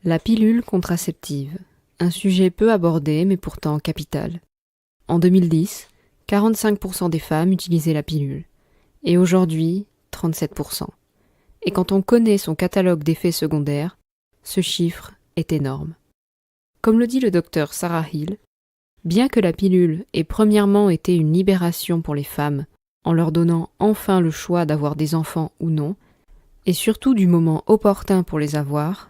La pilule contraceptive, un sujet peu abordé mais pourtant capital. En 2010, 45% des femmes utilisaient la pilule, et aujourd'hui, 37%. Et quand on connaît son catalogue d'effets secondaires, ce chiffre est énorme. Comme le dit le docteur Sarah Hill, bien que la pilule ait premièrement été une libération pour les femmes, en leur donnant enfin le choix d'avoir des enfants ou non, et surtout du moment opportun pour les avoir,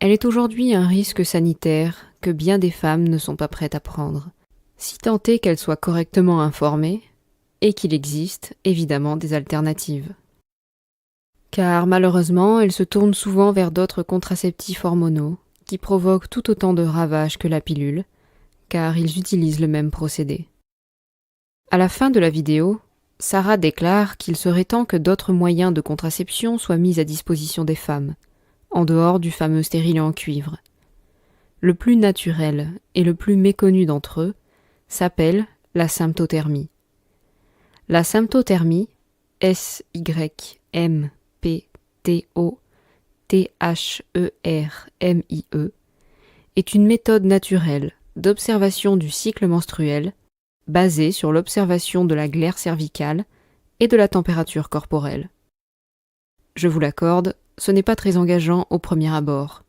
elle est aujourd'hui un risque sanitaire que bien des femmes ne sont pas prêtes à prendre, si tant est qu'elles soient correctement informées et qu'il existe évidemment des alternatives. Car malheureusement, elles se tournent souvent vers d'autres contraceptifs hormonaux qui provoquent tout autant de ravages que la pilule, car ils utilisent le même procédé. À la fin de la vidéo, Sarah déclare qu'il serait temps que d'autres moyens de contraception soient mis à disposition des femmes, en dehors du fameux stérilet en cuivre. Le plus naturel et le plus méconnu d'entre eux s'appelle la symptothermie. La symptothermie, SYMPTOTHERMIE, est une méthode naturelle d'observation du cycle menstruel basée sur l'observation de la glaire cervicale et de la température corporelle. Je vous l'accorde, ce n'est pas très engageant au premier abord,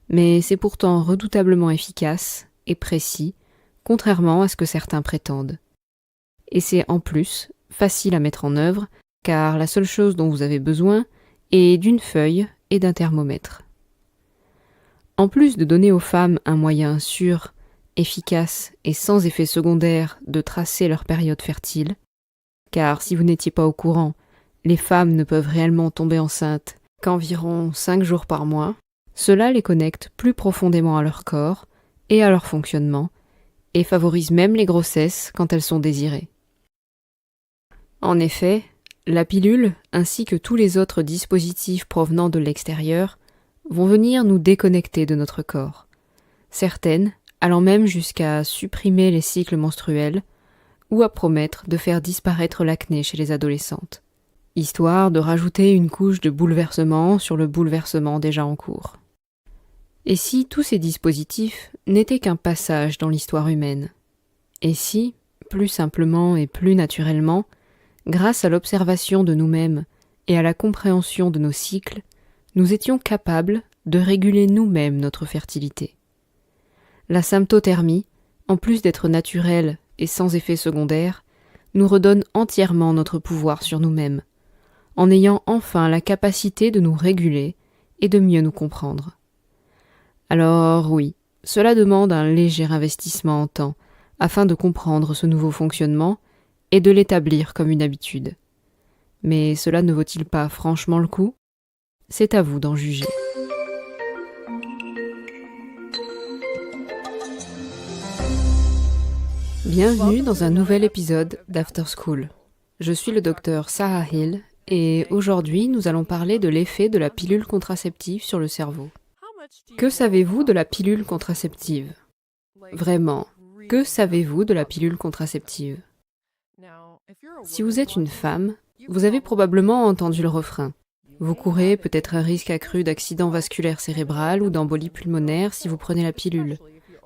mais c'est pourtant redoutablement efficace et précis, contrairement à ce que certains prétendent. Et c'est en plus facile à mettre en œuvre, car la seule chose dont vous avez besoin est d'une feuille et d'un thermomètre. En plus de donner aux femmes un moyen sûr, efficace et sans effet secondaire de tracer leur période fertile, car si vous n'étiez pas au courant, les femmes ne peuvent réellement tomber enceintes qu'environ 5 jours par mois, cela les connecte plus profondément à leur corps et à leur fonctionnement, et favorise même les grossesses quand elles sont désirées. En effet, la pilule, ainsi que tous les autres dispositifs provenant de l'extérieur, vont venir nous déconnecter de notre corps, certaines allant même jusqu'à supprimer les cycles menstruels ou à promettre de faire disparaître l'acné chez les adolescentes, histoire de rajouter une couche de bouleversement sur le bouleversement déjà en cours. Et si tous ces dispositifs n'étaient qu'un passage dans l'histoire humaine? Et si, plus simplement et plus naturellement, grâce à l'observation de nous-mêmes et à la compréhension de nos cycles, nous étions capables de réguler nous-mêmes notre fertilité? La symptothermie, en plus d'être naturelle et sans effet secondaire, nous redonne entièrement notre pouvoir sur nous-mêmes, en ayant enfin la capacité de nous réguler et de mieux nous comprendre. Alors oui, cela demande un léger investissement en temps, afin de comprendre ce nouveau fonctionnement et de l'établir comme une habitude. Mais cela ne vaut-il pas franchement le coup? C'est à vous d'en juger. Bienvenue dans un nouvel épisode d'After School. Je suis le docteur Sarah Hill et aujourd'hui nous allons parler de l'effet de la pilule contraceptive sur le cerveau. Que savez-vous de la pilule contraceptive? Vraiment, que savez-vous de la pilule contraceptive? Si vous êtes une femme, vous avez probablement entendu le refrain. Vous courez peut-être un risque accru d'accident vasculaire cérébral ou d'embolie pulmonaire si vous prenez la pilule,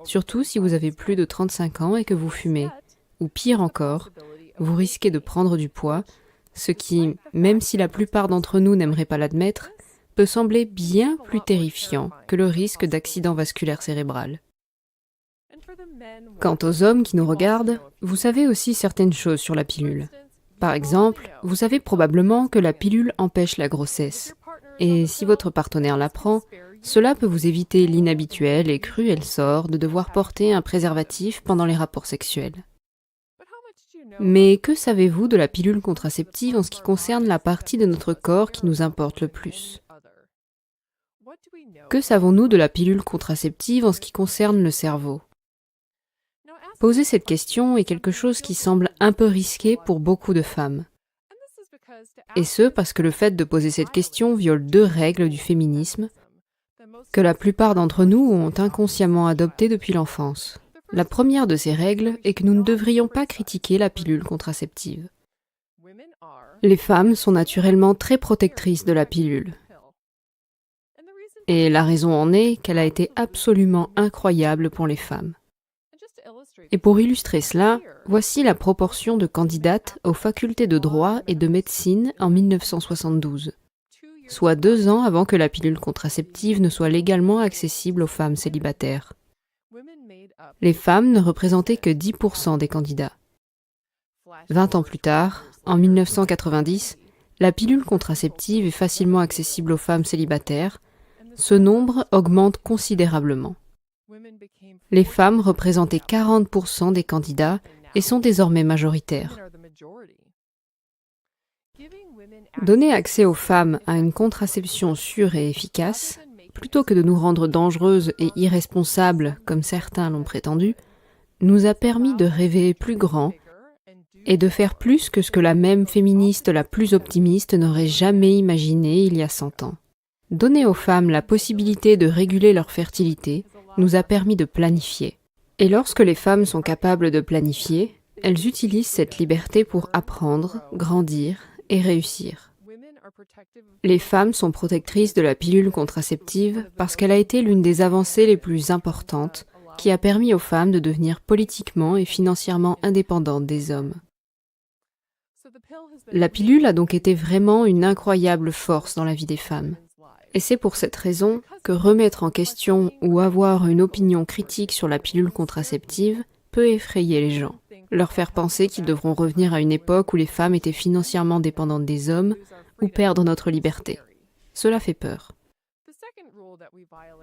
surtout si vous avez plus de 35 ans et que vous fumez. Ou pire encore, vous risquez de prendre du poids, ce qui, même si la plupart d'entre nous n'aimeraient pas l'admettre, peut sembler bien plus terrifiant que le risque d'accident vasculaire cérébral. Quant aux hommes qui nous regardent, vous savez aussi certaines choses sur la pilule. Par exemple, vous savez probablement que la pilule empêche la grossesse. Et si votre partenaire la prend, cela peut vous éviter l'inhabituel et cruel sort de devoir porter un préservatif pendant les rapports sexuels. Mais que savez-vous de la pilule contraceptive en ce qui concerne la partie de notre corps qui nous importe le plus? Que savons-nous de la pilule contraceptive en ce qui concerne le cerveau? Poser cette question est quelque chose qui semble un peu risqué pour beaucoup de femmes. Et ce, parce que le fait de poser cette question viole 2 règles du féminisme que la plupart d'entre nous ont inconsciemment adoptées depuis l'enfance. La première de ces règles est que nous ne devrions pas critiquer la pilule contraceptive. Les femmes sont naturellement très protectrices de la pilule. Et la raison en est qu'elle a été absolument incroyable pour les femmes. Et pour illustrer cela, voici la proportion de candidates aux facultés de droit et de médecine en 1972, soit 2 ans avant que la pilule contraceptive ne soit légalement accessible aux femmes célibataires. Les femmes ne représentaient que 10% des candidats. 20 ans plus tard, en 1990, la pilule contraceptive est facilement accessible aux femmes célibataires. Ce nombre augmente considérablement. Les femmes représentaient 40% des candidats et sont désormais majoritaires. Donner accès aux femmes à une contraception sûre et efficace, plutôt que de nous rendre dangereuses et irresponsables comme certains l'ont prétendu, nous a permis de rêver plus grand et de faire plus que ce que la même féministe la plus optimiste n'aurait jamais imaginé il y a 100 ans. Donner aux femmes la possibilité de réguler leur fertilité nous a permis de planifier. Et lorsque les femmes sont capables de planifier, elles utilisent cette liberté pour apprendre, grandir et réussir. Les femmes sont protectrices de la pilule contraceptive parce qu'elle a été l'une des avancées les plus importantes qui a permis aux femmes de devenir politiquement et financièrement indépendantes des hommes. La pilule a donc été vraiment une incroyable force dans la vie des femmes. Et c'est pour cette raison que remettre en question ou avoir une opinion critique sur la pilule contraceptive peut effrayer les gens, leur faire penser qu'ils devront revenir à une époque où les femmes étaient financièrement dépendantes des hommes ou perdre notre liberté. Cela fait peur.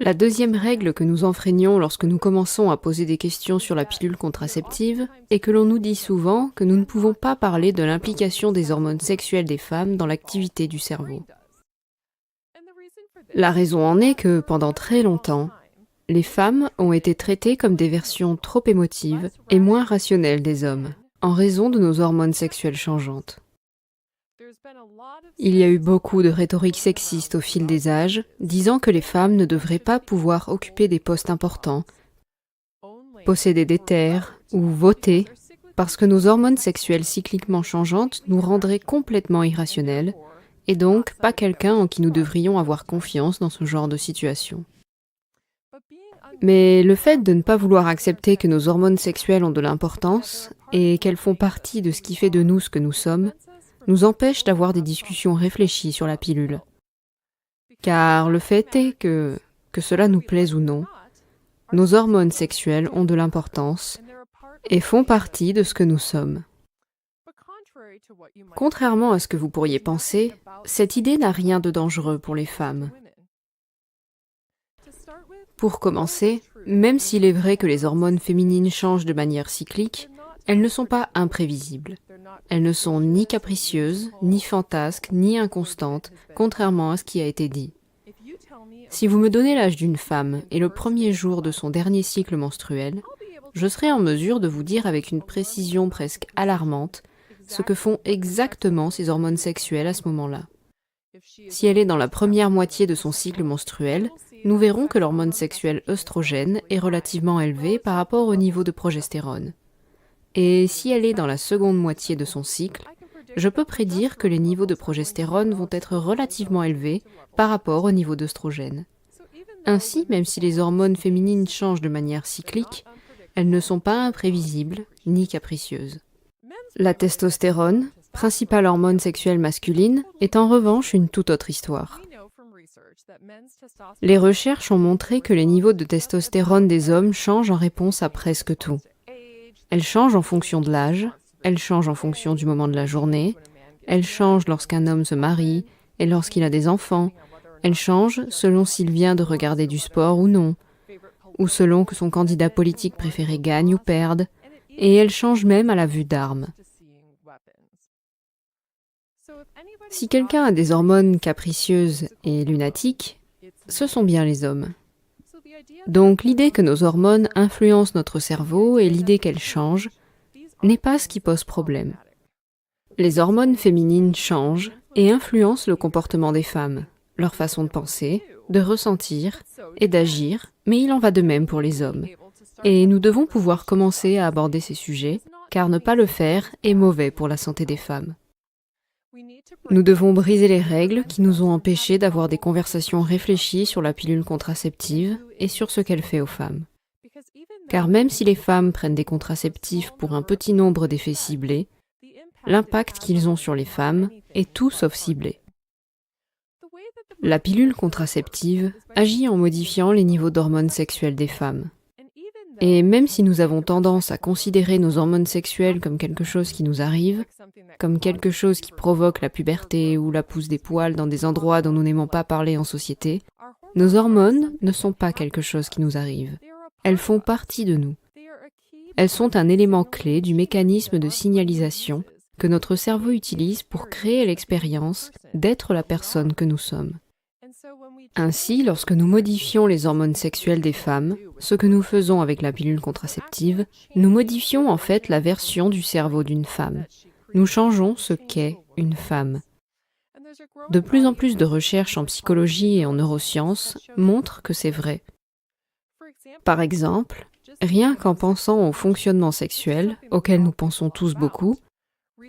La deuxième règle que nous enfreignons lorsque nous commençons à poser des questions sur la pilule contraceptive est que l'on nous dit souvent que nous ne pouvons pas parler de l'implication des hormones sexuelles des femmes dans l'activité du cerveau. La raison en est que, pendant très longtemps, les femmes ont été traitées comme des versions trop émotives et moins rationnelles des hommes, en raison de nos hormones sexuelles changeantes. Il y a eu beaucoup de rhétorique sexiste au fil des âges, disant que les femmes ne devraient pas pouvoir occuper des postes importants, posséder des terres ou voter, parce que nos hormones sexuelles cycliquement changeantes nous rendraient complètement irrationnels, et donc pas quelqu'un en qui nous devrions avoir confiance dans ce genre de situation. Mais le fait de ne pas vouloir accepter que nos hormones sexuelles ont de l'importance et qu'elles font partie de ce qui fait de nous ce que nous sommes, nous empêche d'avoir des discussions réfléchies sur la pilule. Car le fait est que cela nous plaise ou non, nos hormones sexuelles ont de l'importance et font partie de ce que nous sommes. Contrairement à ce que vous pourriez penser, cette idée n'a rien de dangereux pour les femmes. Pour commencer, même s'il est vrai que les hormones féminines changent de manière cyclique, elles ne sont pas imprévisibles. Elles ne sont ni capricieuses, ni fantasques, ni inconstantes, contrairement à ce qui a été dit. Si vous me donnez l'âge d'une femme et le premier jour de son dernier cycle menstruel, je serai en mesure de vous dire avec une précision presque alarmante ce que font exactement ces hormones sexuelles à ce moment-là. Si elle est dans la première moitié de son cycle menstruel, nous verrons que l'hormone sexuelle œstrogène est relativement élevée par rapport au niveau de progestérone. Et si elle est dans la seconde moitié de son cycle, je peux prédire que les niveaux de progestérone vont être relativement élevés par rapport au niveau d'œstrogène. Ainsi, même si les hormones féminines changent de manière cyclique, elles ne sont pas imprévisibles ni capricieuses. La testostérone, principale hormone sexuelle masculine, est en revanche une toute autre histoire. Les recherches ont montré que les niveaux de testostérone des hommes changent en réponse à presque tout. Elles changent en fonction de l'âge, elles changent en fonction du moment de la journée, elles changent lorsqu'un homme se marie et lorsqu'il a des enfants, elles changent selon s'il vient de regarder du sport ou non, ou selon que son candidat politique préféré gagne ou perde, et elles changent même à la vue d'armes. Si quelqu'un a des hormones capricieuses et lunatiques, ce sont bien les hommes. Donc l'idée que nos hormones influencent notre cerveau et l'idée qu'elles changent n'est pas ce qui pose problème. Les hormones féminines changent et influencent le comportement des femmes, leur façon de penser, de ressentir et d'agir, mais il en va de même pour les hommes. Et nous devons pouvoir commencer à aborder ces sujets, car ne pas le faire est mauvais pour la santé des femmes. Nous devons briser les règles qui nous ont empêchés d'avoir des conversations réfléchies sur la pilule contraceptive et sur ce qu'elle fait aux femmes. Car même si les femmes prennent des contraceptifs pour un petit nombre d'effets ciblés, l'impact qu'ils ont sur les femmes est tout sauf ciblé. La pilule contraceptive agit en modifiant les niveaux d'hormones sexuelles des femmes. Et même si nous avons tendance à considérer nos hormones sexuelles comme quelque chose qui nous arrive, comme quelque chose qui provoque la puberté ou la pousse des poils dans des endroits dont nous n'aimons pas parler en société, nos hormones ne sont pas quelque chose qui nous arrive. Elles font partie de nous. Elles sont un élément clé du mécanisme de signalisation que notre cerveau utilise pour créer l'expérience d'être la personne que nous sommes. Ainsi, lorsque nous modifions les hormones sexuelles des femmes, ce que nous faisons avec la pilule contraceptive, nous modifions en fait la version du cerveau d'une femme. Nous changeons ce qu'est une femme. De plus en plus de recherches en psychologie et en neurosciences montrent que c'est vrai. Par exemple, rien qu'en pensant au fonctionnement sexuel, auquel nous pensons tous beaucoup,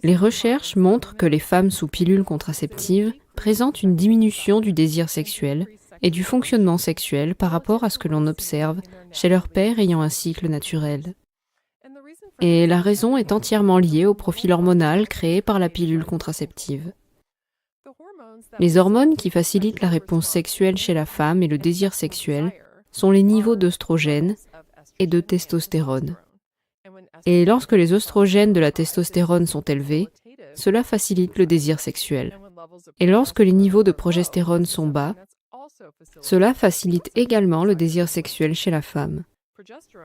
les recherches montrent que les femmes sous pilule contraceptive présentent une diminution du désir sexuel et du fonctionnement sexuel par rapport à ce que l'on observe chez leurs pairs ayant un cycle naturel. Et la raison est entièrement liée au profil hormonal créé par la pilule contraceptive. Les hormones qui facilitent la réponse sexuelle chez la femme et le désir sexuel sont les niveaux d'œstrogène et de testostérone. Et lorsque les œstrogènes de la testostérone sont élevés, cela facilite le désir sexuel. Et lorsque les niveaux de progestérone sont bas, cela facilite également le désir sexuel chez la femme.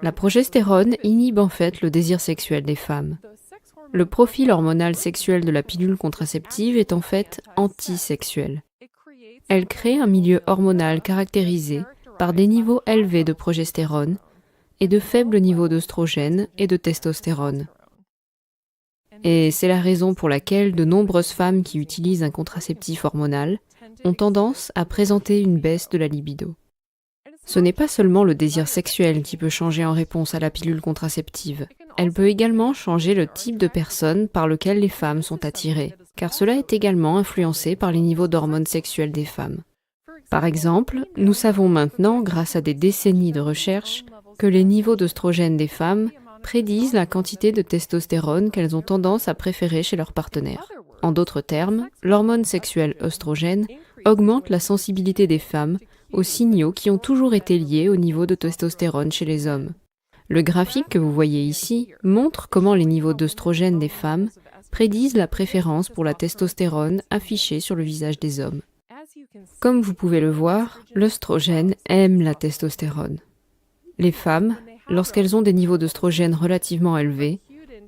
La progestérone inhibe en fait le désir sexuel des femmes. Le profil hormonal sexuel de la pilule contraceptive est en fait antisexuel. Elle crée un milieu hormonal caractérisé par des niveaux élevés de progestérone et de faibles niveaux d'œstrogène et de testostérone. Et c'est la raison pour laquelle de nombreuses femmes qui utilisent un contraceptif hormonal ont tendance à présenter une baisse de la libido. Ce n'est pas seulement le désir sexuel qui peut changer en réponse à la pilule contraceptive. Elle peut également changer le type de personne par lequel les femmes sont attirées, car cela est également influencé par les niveaux d'hormones sexuelles des femmes. Par exemple, nous savons maintenant, grâce à des décennies de recherche, que les niveaux d'œstrogène des femmes prédisent la quantité de testostérone qu'elles ont tendance à préférer chez leur partenaire. En d'autres termes, l'hormone sexuelle œstrogène augmente la sensibilité des femmes aux signaux qui ont toujours été liés au niveau de testostérone chez les hommes. Le graphique que vous voyez ici montre comment les niveaux d'œstrogène des femmes prédisent la préférence pour la testostérone affichée sur le visage des hommes. Comme vous pouvez le voir, l'œstrogène aime la testostérone. Les femmes, lorsqu'elles ont des niveaux d'œstrogène relativement élevés,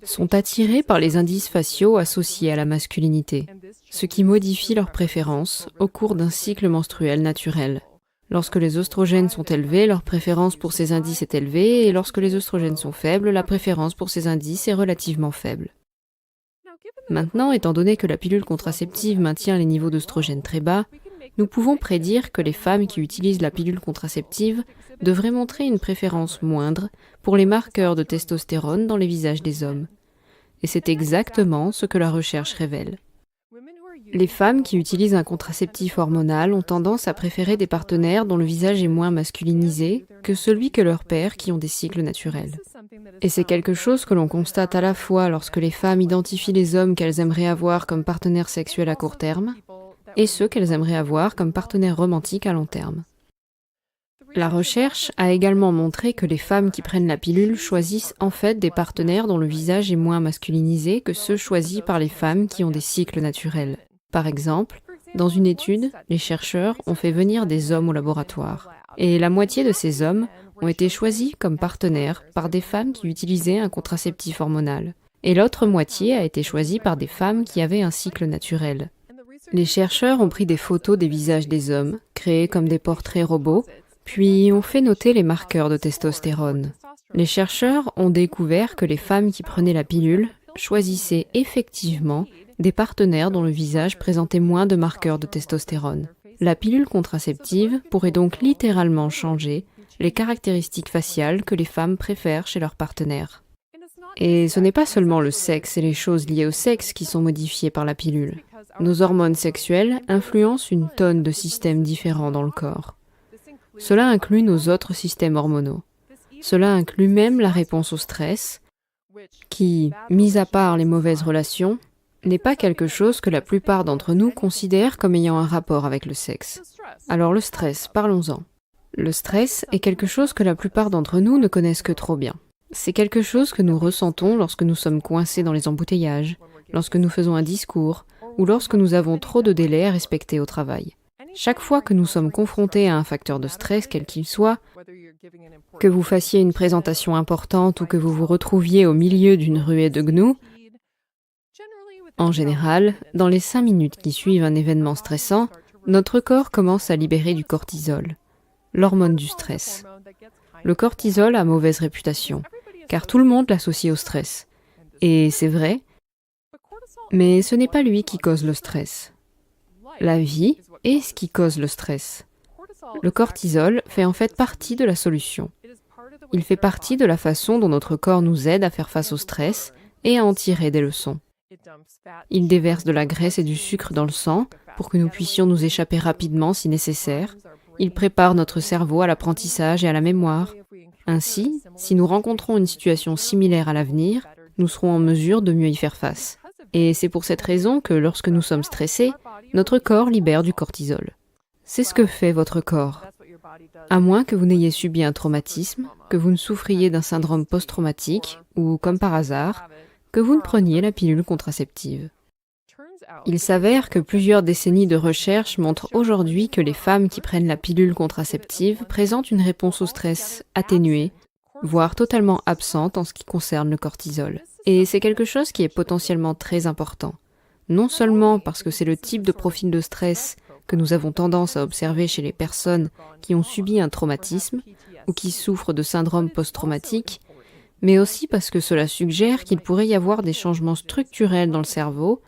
sont attirées par les indices faciaux associés à la masculinité, ce qui modifie leur préférence au cours d'un cycle menstruel naturel. Lorsque les œstrogènes sont élevés, leur préférence pour ces indices est élevée, et lorsque les œstrogènes sont faibles, la préférence pour ces indices est relativement faible. Maintenant, étant donné que la pilule contraceptive maintient les niveaux d'œstrogène très bas, nous pouvons prédire que les femmes qui utilisent la pilule contraceptive devraient montrer une préférence moindre pour les marqueurs de testostérone dans les visages des hommes. Et c'est exactement ce que la recherche révèle. Les femmes qui utilisent un contraceptif hormonal ont tendance à préférer des partenaires dont le visage est moins masculinisé que celui que leurs pairs qui ont des cycles naturels. Et c'est quelque chose que l'on constate à la fois lorsque les femmes identifient les hommes qu'elles aimeraient avoir comme partenaires sexuels à court terme et ceux qu'elles aimeraient avoir comme partenaires romantiques à long terme. La recherche a également montré que les femmes qui prennent la pilule choisissent en fait des partenaires dont le visage est moins masculinisé que ceux choisis par les femmes qui ont des cycles naturels. Par exemple, dans une étude, les chercheurs ont fait venir des hommes au laboratoire. Et la moitié de ces hommes ont été choisis comme partenaires par des femmes qui utilisaient un contraceptif hormonal. Et l'autre moitié a été choisie par des femmes qui avaient un cycle naturel. Les chercheurs ont pris des photos des visages des hommes, créés comme des portraits robots, puis ont fait noter les marqueurs de testostérone. Les chercheurs ont découvert que les femmes qui prenaient la pilule choisissaient effectivement des partenaires dont le visage présentait moins de marqueurs de testostérone. La pilule contraceptive pourrait donc littéralement changer les caractéristiques faciales que les femmes préfèrent chez leurs partenaires. Et ce n'est pas seulement le sexe et les choses liées au sexe qui sont modifiées par la pilule. Nos hormones sexuelles influencent une tonne de systèmes différents dans le corps. Cela inclut nos autres systèmes hormonaux. Cela inclut même la réponse au stress, qui, mis à part les mauvaises relations, n'est pas quelque chose que la plupart d'entre nous considèrent comme ayant un rapport avec le sexe. Alors le stress, parlons-en. Le stress est quelque chose que la plupart d'entre nous ne connaissent que trop bien. C'est quelque chose que nous ressentons lorsque nous sommes coincés dans les embouteillages, lorsque nous faisons un discours, ou lorsque nous avons trop de délais à respecter au travail. Chaque fois que nous sommes confrontés à un facteur de stress, quel qu'il soit, que vous fassiez une présentation importante ou que vous vous retrouviez au milieu d'une ruée de gnous, en général, dans les 5 minutes qui suivent un événement stressant, notre corps commence à libérer du cortisol, l'hormone du stress. Le cortisol a mauvaise réputation, car tout le monde l'associe au stress. Et c'est vrai, mais ce n'est pas lui qui cause le stress. La vie est ce qui cause le stress. Le cortisol fait en fait partie de la solution. Il fait partie de la façon dont notre corps nous aide à faire face au stress et à en tirer des leçons. Il déverse de la graisse et du sucre dans le sang pour que nous puissions nous échapper rapidement si nécessaire. Il prépare notre cerveau à l'apprentissage et à la mémoire. Ainsi, si nous rencontrons une situation similaire à l'avenir, nous serons en mesure de mieux y faire face. Et c'est pour cette raison que lorsque nous sommes stressés, notre corps libère du cortisol. C'est ce que fait votre corps. À moins que vous n'ayez subi un traumatisme, que vous ne souffriez d'un syndrome post-traumatique, ou, comme par hasard, que vous ne preniez la pilule contraceptive. Il s'avère que plusieurs décennies de recherche montrent aujourd'hui que les femmes qui prennent la pilule contraceptive présentent une réponse au stress atténuée, voire totalement absente en ce qui concerne le cortisol. Et c'est quelque chose qui est potentiellement très important. Non seulement parce que c'est le type de profil de stress que nous avons tendance à observer chez les personnes qui ont subi un traumatisme ou qui souffrent de syndrome post-traumatique, mais aussi parce que cela suggère qu'il pourrait y avoir des changements structurels dans le cerveau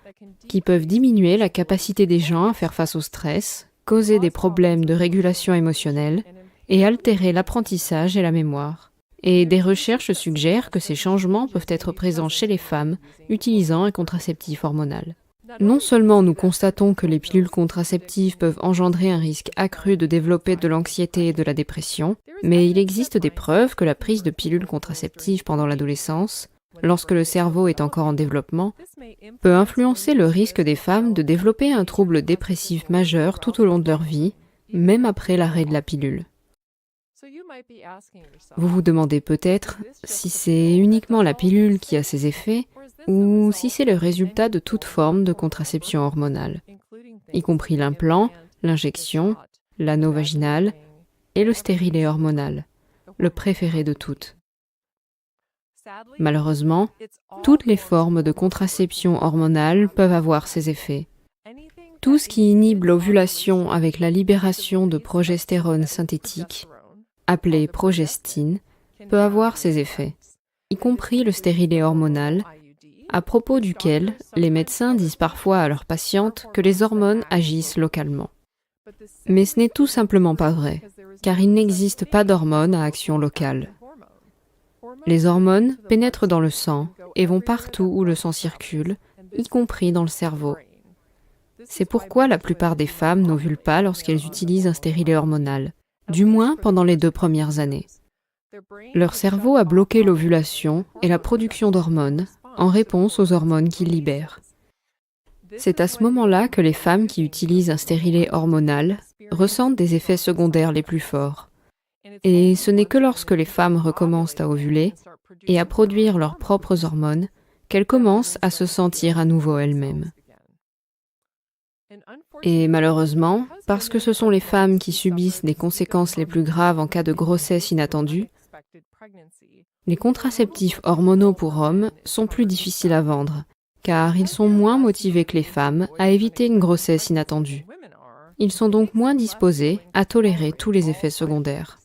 qui peuvent diminuer la capacité des gens à faire face au stress, causer des problèmes de régulation émotionnelle et altérer l'apprentissage et la mémoire. Et des recherches suggèrent que ces changements peuvent être présents chez les femmes utilisant un contraceptif hormonal. Non seulement nous constatons que les pilules contraceptives peuvent engendrer un risque accru de développer de l'anxiété et de la dépression, mais il existe des preuves que la prise de pilules contraceptives pendant l'adolescence, lorsque le cerveau est encore en développement, peut influencer le risque des femmes de développer un trouble dépressif majeur tout au long de leur vie, même après l'arrêt de la pilule. Vous vous demandez peut-être si c'est uniquement la pilule qui a ces effets ou si c'est le résultat de toute forme de contraception hormonale, y compris l'implant, l'injection, l'anneau vaginal et le stérilet hormonal, le préféré de toutes. Malheureusement, toutes les formes de contraception hormonale peuvent avoir ces effets. Tout ce qui inhibe l'ovulation avec la libération de progestérone synthétique, appelée progestine, peut avoir ces effets, y compris le stérilet hormonal, à propos duquel les médecins disent parfois à leurs patientes que les hormones agissent localement. Mais ce n'est tout simplement pas vrai, car il n'existe pas d'hormones à action locale. Les hormones pénètrent dans le sang et vont partout où le sang circule, y compris dans le cerveau. C'est pourquoi la plupart des femmes n'ovulent pas lorsqu'elles utilisent un stérilet hormonal, du moins pendant les 2 premières années. Leur cerveau a bloqué l'ovulation et la production d'hormones en réponse aux hormones qu'il libère. C'est à ce moment-là que les femmes qui utilisent un stérilet hormonal ressentent des effets secondaires les plus forts. Et ce n'est que lorsque les femmes recommencent à ovuler et à produire leurs propres hormones qu'elles commencent à se sentir à nouveau elles-mêmes. Et malheureusement, parce que ce sont les femmes qui subissent les conséquences les plus graves en cas de grossesse inattendue, les contraceptifs hormonaux pour hommes sont plus difficiles à vendre, car ils sont moins motivés que les femmes à éviter une grossesse inattendue. Ils sont donc moins disposés à tolérer tous les effets secondaires.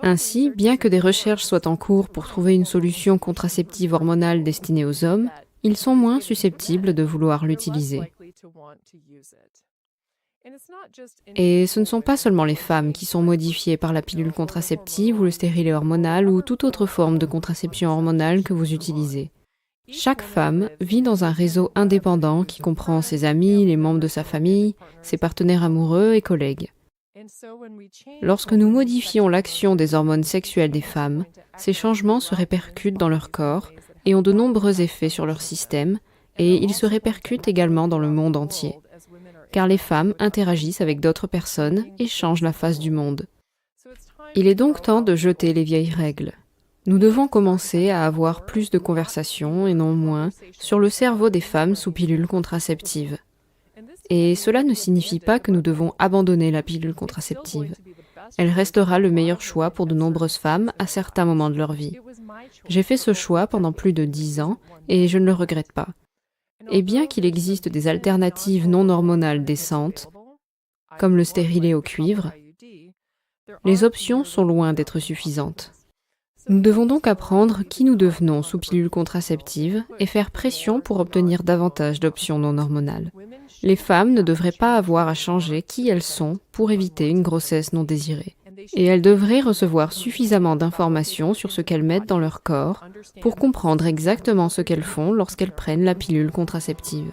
Ainsi, bien que des recherches soient en cours pour trouver une solution contraceptive hormonale destinée aux hommes, ils sont moins susceptibles de vouloir l'utiliser. Et ce ne sont pas seulement les femmes qui sont modifiées par la pilule contraceptive ou le stérilet hormonal ou toute autre forme de contraception hormonale que vous utilisez. Chaque femme vit dans un réseau indépendant qui comprend ses amis, les membres de sa famille, ses partenaires amoureux et collègues. Lorsque nous modifions l'action des hormones sexuelles des femmes, ces changements se répercutent dans leur corps et ont de nombreux effets sur leur système, et ils se répercutent également dans le monde entier, car les femmes interagissent avec d'autres personnes et changent la face du monde. Il est donc temps de jeter les vieilles règles. Nous devons commencer à avoir plus de conversations, et non moins, sur le cerveau des femmes sous pilule contraceptive. Et cela ne signifie pas que nous devons abandonner la pilule contraceptive. Elle restera le meilleur choix pour de nombreuses femmes à certains moments de leur vie. J'ai fait ce choix pendant plus de 10 ans et je ne le regrette pas. Et bien qu'il existe des alternatives non hormonales décentes, comme le stérilet au cuivre, les options sont loin d'être suffisantes. Nous devons donc apprendre qui nous devenons sous pilule contraceptive et faire pression pour obtenir davantage d'options non hormonales. Les femmes ne devraient pas avoir à changer qui elles sont pour éviter une grossesse non désirée. Et elles devraient recevoir suffisamment d'informations sur ce qu'elles mettent dans leur corps pour comprendre exactement ce qu'elles font lorsqu'elles prennent la pilule contraceptive.